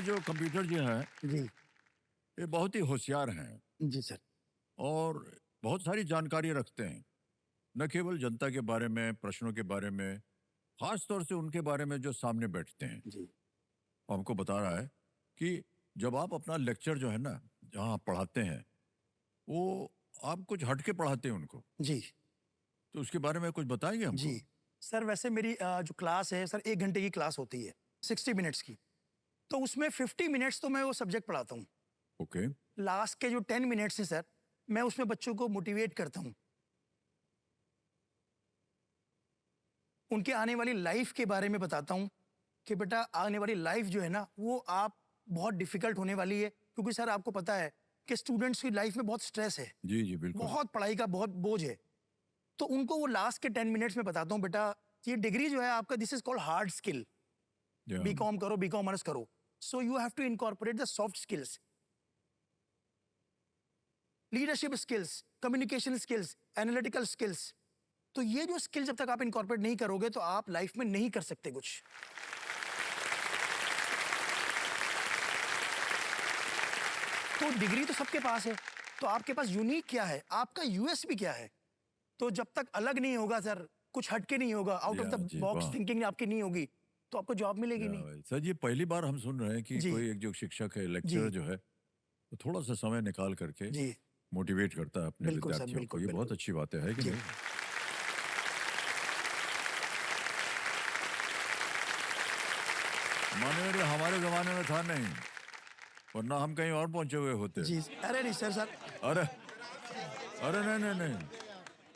जो कंप्यूटर जी हैं, जी। ये बहुत ही होशियार हैं जी सर। और बहुत सारी जानकारी रखते हैं, न केवल जनता के बारे में, प्रश्नों के बारे में, खास तौर से उनके बारे में जो सामने बैठते हैं। जी। वो हमको बता रहा है कि जब आप अपना लेक्चर जो है ना, जहाँ आप पढ़ाते हैं, वो आप कुछ हट के पढ़ाते हैं उनको, जी। तो उसके बारे में कुछ बताएंगे हमको? जी। सर वैसे मेरी जो क्लास है सर 1 घंटे की क्लास होती है, 60 मिनट्स की। तो उसमें 50 मिनट्स तो मैं वो सब्जेक्ट पढ़ाता हूँ। ओके। लास्ट के जो 10 मिनट्स हैं सर, मैं उसमें बच्चों को मोटिवेट करता हूँ। उनके आने वाली लाइफ के बारे में बताता हूँ कि बेटा आने वाली लाइफ जो है ना, वो आप बहुत डिफिकल्ट होने वाली है, क्योंकि सर आपको पता है कि स्टूडेंट्स की लाइफ में बहुत स्ट्रेस है। जी जी बिल्कुल। बहुत पढ़ाई का बहुत बोझ है। तो उनको वो लास्ट के 10 मिनट्स में बताता हूँ, बेटा ये डिग्री जो है आपका, this is called hard skill. B Com करो, बीकॉम ऑनर्स करो, so you have to incorporate the soft skills, leadership skills, communication skills, analytical skills. तो ये जो स्किल जब तक आप इनकॉर्पोरेट नहीं करोगे तो आप लाइफ में नहीं कर सकते कुछ। तो डिग्री तो सबके पास है, तो आपके पास यूनिक क्या है, आपका यूएसपी क्या है? तो जब तक अलग नहीं होगा सर, कुछ हटके नहीं होगा, आउट ऑफ द जी, बॉक्स वाह। थिंकिंग आपकी नहीं होगी, तो आपको जॉब मिलेगी नहीं। भाई सर, ये पहली बार हम सुन रहे हैं कि जी। कोई एक जो शिक्षक है, जी। लेक्चरर जो है, तो थोड़ा सा समय निकाल करके जी। मोटिवेट करता है अपने बिल्कुल सर, विद्यार्थियों को। बिल्कुल ये बहुत बिल्कुल। अच्छी बात है कि जी। नहीं? माने हमारे जमाने में था नहीं, वरना हम कहीं और पहुंचे हुए होते। जी। अरे नहीं सर, सर अरे अरे नहीं नहीं नहीं,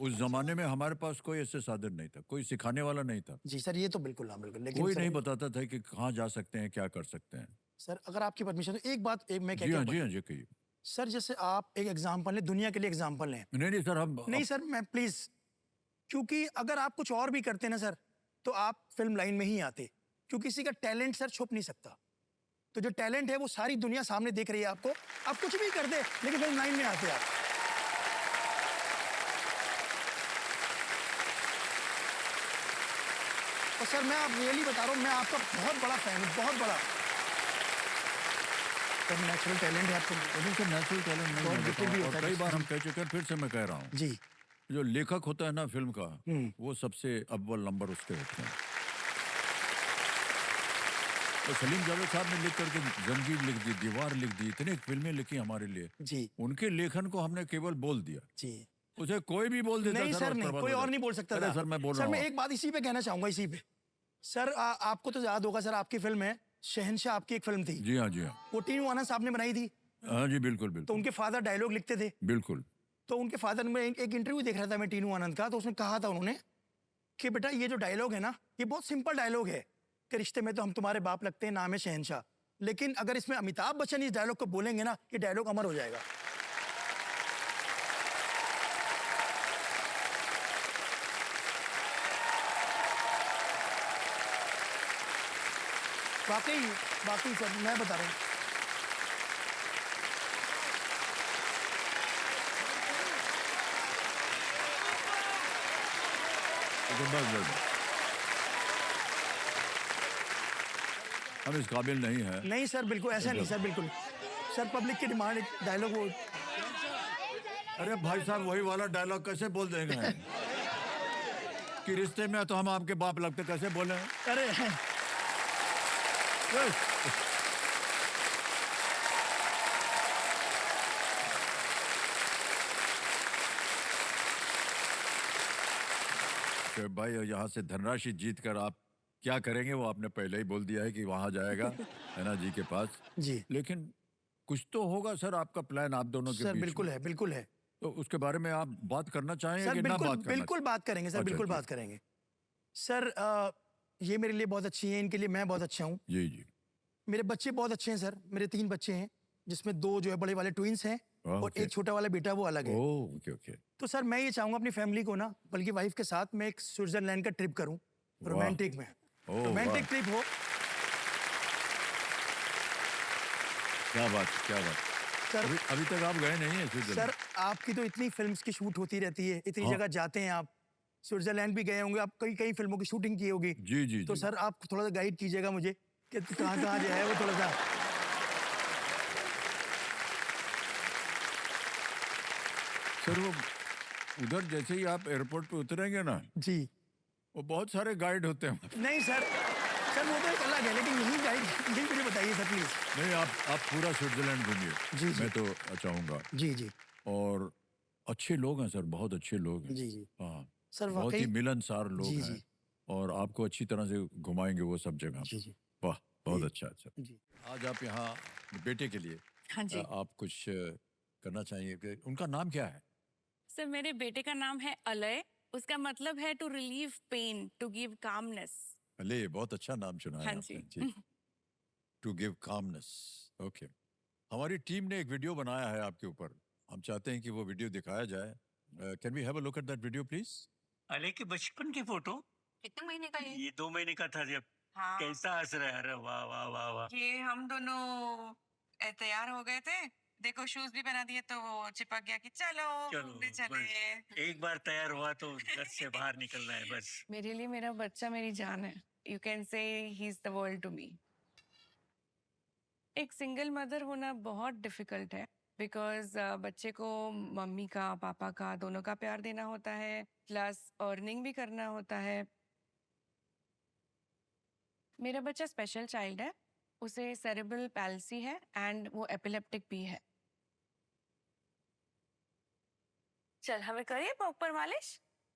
उस जमाने में हमारे पास कोई ऐसे साधन नहीं था, कोई सिखाने वाला नहीं था, जी सर, ये तो बिल्कुल हाँ बिल्कुल, लेकिन कोई सर नहीं बताता था कि कहाँ जा सकते हैं, क्या कर सकते हैं। सर अगर आपकी परमिशन तो एक बात मैं जी हाँ, क्या जी हाँ, जी कहिए। सर जैसे आप एक एग्जाम्पल लें, दुनिया के लिए एग्जाम्पल लें। नहीं नहीं सर, हम नहीं सर मैं प्लीज, क्योंकि अगर आप कुछ और भी करते ना सर, तो आप फिल्म लाइन में ही आते, क्योंकि किसी का टैलेंट सर छुप नहीं सकता। तो जो टैलेंट है वो सारी दुनिया सामने देख रही है आपको, आप कुछ भी कर दे लेकिन फिल्म लाइन में आते आप। और सर मैं आप रियली बता रहा हूँ, मैं आपका बहुत बड़ा फैन हूँ, बहुत बड़ा। सर नेचुरल टैलेंट है आपको। नेचुरल टैलेंट नहीं बहुत है, gifted भी और होता है। कई बार हम कह चुके हैं, फिर से मैं कह रहा हूँ, जी। जो लेखक होता है ना फिल्म का, वो सबसे अव्वल नंबर उसके होते हैं। तो सलीम जावेद साहब ने लिख करके जंजीर लिख दी, दीवार लिख दी, इतनी फिल्में लिखी हमारे लिए। जी। उनके लेखन को हमने केवल बोल दिया, जी। उसे कोई भी बोल देता नहीं सर, नहीं कोई और नहीं बोल सकता अरे था। सर मैं बोल सर रहा मैं हूँ। एक बात इसी पे कहना चाहूंगा, इसी पे सर आपको तो याद होगा सर, आपकी फिल्म है शहंशाह, आपकी एक फिल्म थी। जी हाँ, जी हाँ। वो टीनू आनंद साहब ने बनाई थी। हाँ जी बिल्कुल तो बिल्कुल उनके फादर डायलॉग लिखते थे। बिल्कुल। तो उनके फादर में एक इंटरव्यू देख रहा था मैं टीनू आनंद का, तो उसने कहा था उन्होंने कि बेटा ये जो डायलॉग है ना, ये बहुत सिंपल डायलॉग है कि रिश्ते में तो हम तुम्हारे बाप लगते हैं, नाम है शहंशाह, लेकिन अगर इसमें अमिताभ बच्चन इस डायलॉग को बोलेंगे ना, ये डायलॉग अमर हो जाएगा। वाकई वाकई सर मैं बता रहा हूँ। बस हम इस काबिल नहीं है। नहीं सर बिल्कुल ऐसा नहीं सर, बिल्कुल सर पब्लिक की डिमांड डायलॉग वो। अरे भाई साहब, वही वाला डायलॉग कैसे बोल देंगे कि रिश्ते में तो हम आपके बाप लगते, कैसे बोले? अरे तो भाई यहाँ से धनराशि जीत कर आप क्या करेंगे, वो आपने पहले ही बोल दिया है कि वहां जाएगा है ना जी के पास। जी। लेकिन कुछ तो होगा सर आपका प्लान, आप दोनों के सर बीच बिल्कुल में। है, बिल्कुल है तो उसके बारे में आप बात करना चाहेंगे सर, कि ना बिल्कुल बात करना? बिल्कुल बात करेंगे सर, अच्छा, बिल्कुल जी। बात करेंगे सर। ये मेरे लिए बहुत अच्छी है, इनके लिए मैं बहुत अच्छा हूँ। जी जी। मेरे बच्चे बहुत अच्छे हैं सर, मेरे 3 बच्चे हैं, जिसमें 2 जो है बड़े वाले ट्विंस हैं और एक छोटा वाला बेटा वो अलग है। Okay okay. तो सर मैं ये चाहूंगा अपनी फैमिली को ना, बल्कि वाइफ के साथ मैं एक स्विट्जरलैंड का ट्रिप करूं, रोमांटिक में, रोमांटिक ट्रिप हो। क्या बात, क्या बात सर अभी तक आप गए नहीं है सर, आपकी तो इतनी फिल्म्स की शूट होती रहती है, इतनी जगह जाते हैं आप, स्विट्जरलैंड भी गए होंगे आप, कई कई फिल्मों की शूटिंग की होगी। जी जी तो जी। सर आप थोड़ा सा गाइड कीजिएगा मुझे कि कहाँ कहाँ जो है वो थोड़ा सा सर वो उधर जैसे ही आप एयरपोर्ट पे उतरेंगे ना, जी वो बहुत सारे गाइड होते हैं। नहीं सर, सर वो तो एक अलग है, लेकिन यही गाइड यही मुझे बताइए सर प्लीज। नहीं, आप पूरा स्विट्जरलैंड घूमिए, जी जी मैं तो चाहूँगा। जी जी और अच्छे लोग हैं सर, बहुत अच्छे लोग हैं। जी जी हाँ, सर बहुत ही वाकई। मिलनसार लोग जी हैं जी और आपको अच्छी तरह से घुमाएंगे वो सब जगह। जी जी वाह, बहुत जी अच्छा अच्छा। जी आज आप यहाँ बेटे के लिए हाँ जी। आप कुछ करना चाहिए कि उनका नाम क्या है? सर मेरे बेटे का नाम है अलय। उसका मतलब है to relieve pain, to give calmness. Alay, बहुत अच्छा नाम चुना है हाँ आपने जी। जी। To give calmness, okay. हमारी टीम ने एक वीडियो बनाया है आपके ऊपर, हम चाहते हैं कि वो वीडियो दिखाया जाए। Can we have a look at that video please? अले के बचपन की फोटो। कितने महीने का ये 2 महीने का था जब। हाँ, कैसा हंस रहा है, अरे वाह वाह वाह वाह। ये हम दोनों तैयार हो गए थे। देखो शूज भी पहना दिए तो वो चिपक गया कि चलो चलो घूमने बस, चले। एक बार तैयार हुआ तो घर से बाहर निकलना है बस। मेरे लिए मेरा बच्चा मेरी जान है। You can say he is the world to me. एक सिंगल मदर होना बहुत डिफिकल्ट है बिकॉज बच्चे को मम्मी का पापा का दोनों का प्यार देना होता है, प्लस अर्निंग भी करना होता है। मेरा बच्चा स्पेशल चाइल्ड है, उसे सेरेब्रल पैल्सी है एंड वो एपिलेप्टिक भी है। चल हमें करिए ऊपर मालिश।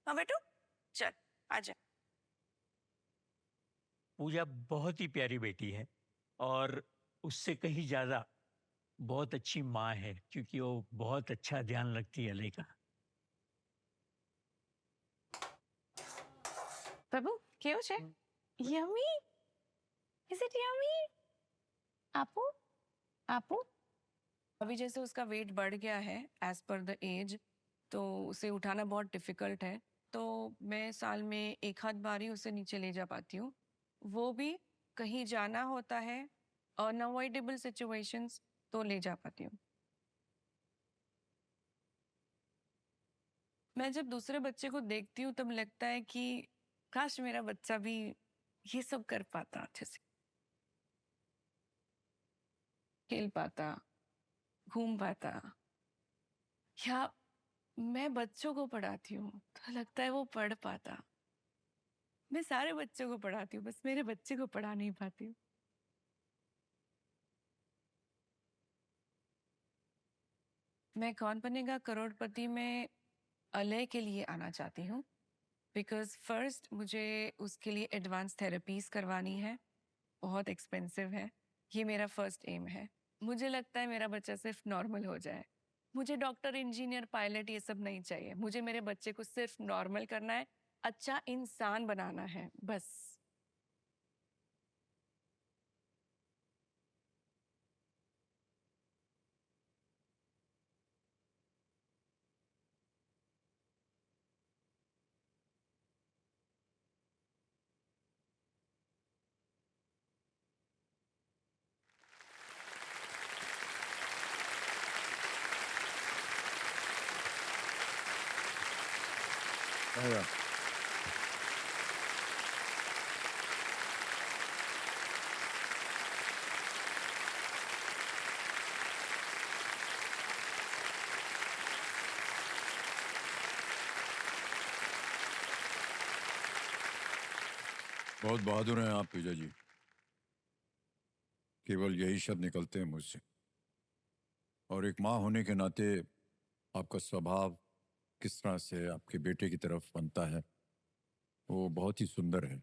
हाँ बेटू चल आजा। पूजा बहुत ही प्यारी बेटी है और उससे कहीं ज्यादा बहुत अच्छी माँ है, क्योंकि वो बहुत अच्छा ध्यान रखती है अले का। प्रभु क्यों છે यम्मी? Is it yummy? आपू आपू अभी जैसे उसका वेट बढ़ गया है एज पर द एज, तो उसे उठाना बहुत डिफिकल्ट है। तो मैं साल में एक आध बार ही उसे नीचे ले जा पाती हूँ, वो भी कहीं जाना होता है, अनअवॉइडेबल सिचुएशंस, तो ले जा पाती हूँ। मैं जब दूसरे बच्चे को देखती हूँ तब लगता है कि काश मेरा बच्चा भी ये सब कर पाता, अच्छे से खेल पाता, घूम पाता। या मैं बच्चों को पढ़ाती हूँ तो लगता है वो पढ़ पाता। मैं सारे बच्चों को पढ़ाती हूँ, बस मेरे बच्चे को पढ़ा नहीं पाती हूँ। मैं कौन बनेगा करोड़पति में अलय के लिए आना चाहती हूँ बिकॉज फर्स्ट मुझे उसके लिए एडवांस थेरेपीज करवानी है, बहुत एक्सपेंसिव है। ये मेरा फर्स्ट एम है। मुझे लगता है मेरा बच्चा सिर्फ नॉर्मल हो जाए। मुझे डॉक्टर, इंजीनियर, पायलट ये सब नहीं चाहिए। मुझे मेरे बच्चे को सिर्फ नॉर्मल करना है, अच्छा इंसान बनाना है, बस। आया। बहुत बहादुर हैं आप पूजा जी, केवल यही शब्द निकलते हैं मुझसे। और एक माँ होने के नाते आपका स्वभाव किस तरह से आपके बेटे की तरफ बनता है, वो बहुत ही सुंदर है।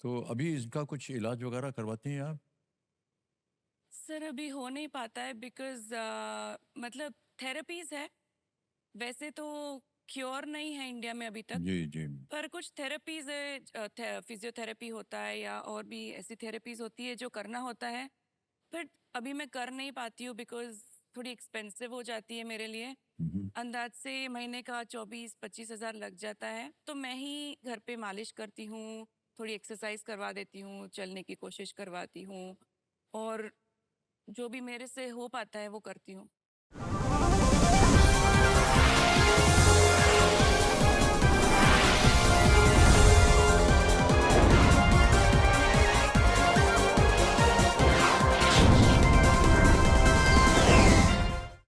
तो अभी इसका कुछ इलाज वगैरह करवाती हैं आप? सर अभी हो नहीं पाता है बिकॉज मतलब थेरेपीज है, वैसे तो क्योर नहीं है इंडिया में अभी तक, जी जी। पर कुछ थेरेपीज है, फिजियोथेरेपी होता है या और भी ऐसी थेरेपीज होती है जो करना होता है, बट अभी मैं कर नहीं पाती हूँ बिकॉज थोड़ी एक्सपेंसिव हो जाती है मेरे लिए। अंदाज से महीने का 24-25 हज़ार लग जाता है। तो मैं ही घर पे मालिश करती हूँ, थोड़ी एक्सरसाइज करवा देती हूँ, चलने की कोशिश करवाती हूँ और जो भी मेरे से हो पाता है वो करती हूँ।